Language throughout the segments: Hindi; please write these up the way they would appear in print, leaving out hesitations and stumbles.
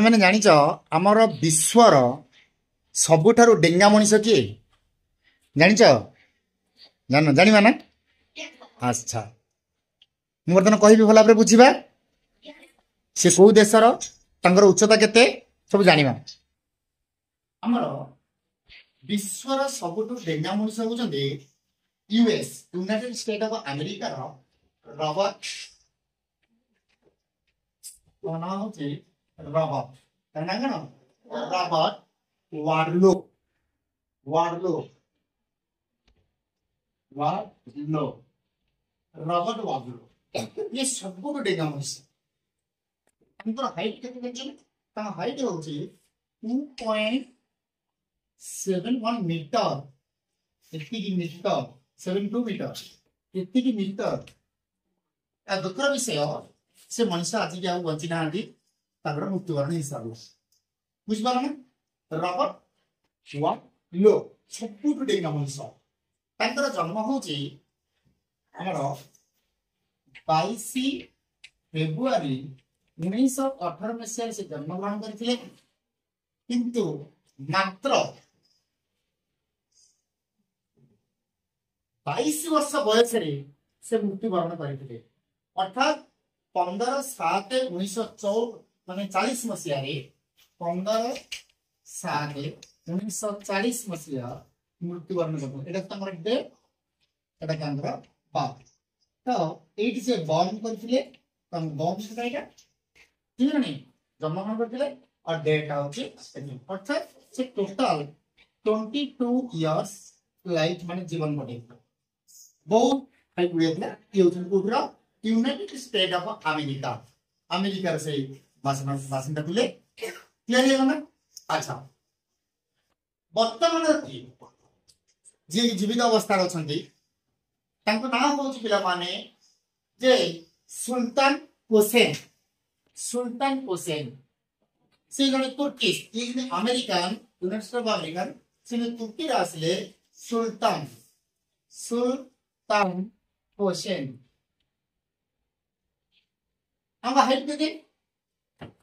तमें मैंने जानिच आमर विश्वर सबुठारु डेंगा मनीष किए जानिच जान जानिबा ना अच्छा मु बर्तमान कहबी भल भाव बुझा से कौ देशर तांकर उच्चता केते सब जानिबा आमर विश्वर सबुठु डेंगा मनीष होउछन्ते US United State of America Robert Robert Robert Wadlow Wadlow Wadlow Robert Wadlow ये सबुठु डेंगा मनीष हाइट के हाइट हूँ 2.71 मीटर मीटर 72 मीटर एति मीटर दुखर विषय से मनुष्य आज के बची ना मृत्युवरण हिसाब बुझिपार ना रॉबर्ट वार्लो सबुठु डेंगा मनुष्य जन्म हूँ आमर 22 फेब्रुआरी 1918 मसीह से जन्म ग्रहण करते किंतु मात्र 22 वर्ष बयस से मृत्युवरण करते अर्थात 15/7/1940 मसीह 15/7/1940 मसीह मृत्युवरण करते डेट तो ये से बर्न करते जन्म ग्रहण करते और डेट अर्थात से टोटल 22 इयर्स लाइफ माने जीवन कटे बहुत हाइट गुड़िया United State of America America से बासिंदा थे क्लियर हो ना अच्छा वर्तमान जी जीवित अवस्था अच्छा ना हूँ पिला माने जे सुल्तान हुसैन से जने तुर्किश ये American United State of American से तुर्की आसले सुल्तान हुसैन आंगा हाइट केते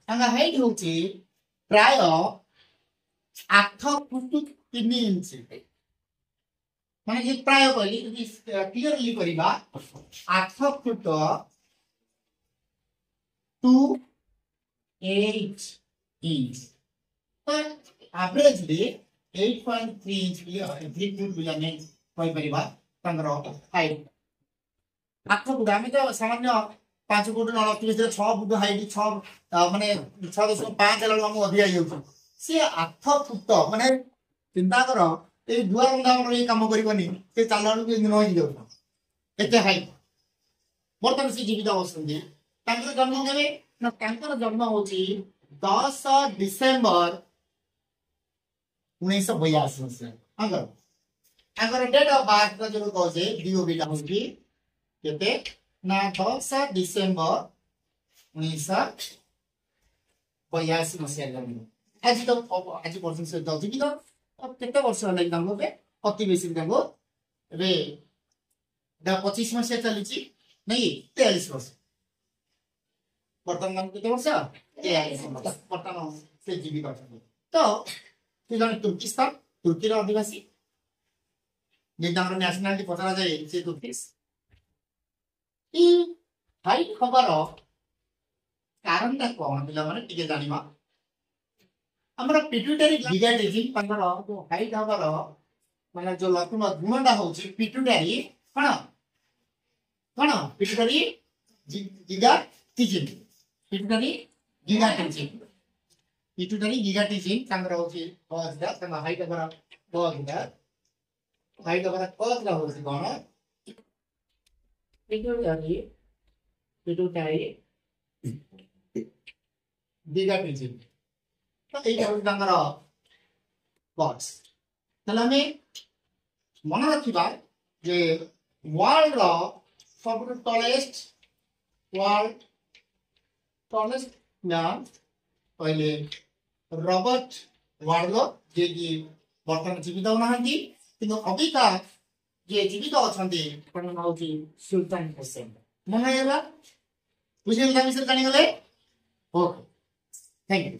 आंगा हाइट होची प्राय 8 फुट 3 इंच माने ये प्राय कहली यदि क्लियरली करिबा 8 foot 2.8 inch averagely 8.3 inch 3 foot बिलाने कहि परिबा तंगरो हाइट 8 फुट आमे तो सामान्य 5 फुट 29 6 फुट हाइट 6 माने 6.5 हेला हम अधिया हियो से 8 फुट माने चिंता करो ए दुआर बंदा हमर ए काम करिवनी से चालण के न होई जाउ एते हाइट वर्तमान से जीवित अवस्था तांकर जन्म केबे ना तांकर जन्म होची 10 डिसेंबर 1982 मसीहा अगर डेट ऑफ बर्थ जो कहजे डीओबी ला होची केते ना 10 डिसेंबर 1982 मसीहा जन्म आज पर्सन से दउची कि अब केते वर्ष लागि दाम बे अति बेसी दाम रे दा 25 मसीहा चलीची नहीं 43 वर्ष वर्तमान केते वर्ष 43 वर्ष वर्तमान से जीवित अछन तो से जने तुर्किस्तान तुर्की रो आदिवासी जे दामर नेशनलिटी पचरा जाय से तुर्किस ई हाइट खबर कारण ता कोन बिला माने टिके जानिमा हमरा पिट्यूटरी गिगाटेजिन पंदर जो हाइट हबर माने जो लक्षण गुणडा होची पिट्यूटरी कोन पिट्यूटरी गिगाटेजिन तांगर होची पॉजदा तमा हाइट हबर पॉजदा हाइट हबर पॉजदा होची कोन पिट्यूटरी गिगाटेजिन तो ये तांगर बॉक्स तला में मन रखिबा जे वर्ल्ड रो सब टॉलेस्ट मैन पहले रॉबर्ट वार्लो जे कि वर्तमान जीवित होनांती किंतु अबिका जे जीवित अछंती कोन होची सुल्तान हुसैन मन आइला बुझिल ना मिसल जानि गले ओके थैंक यू।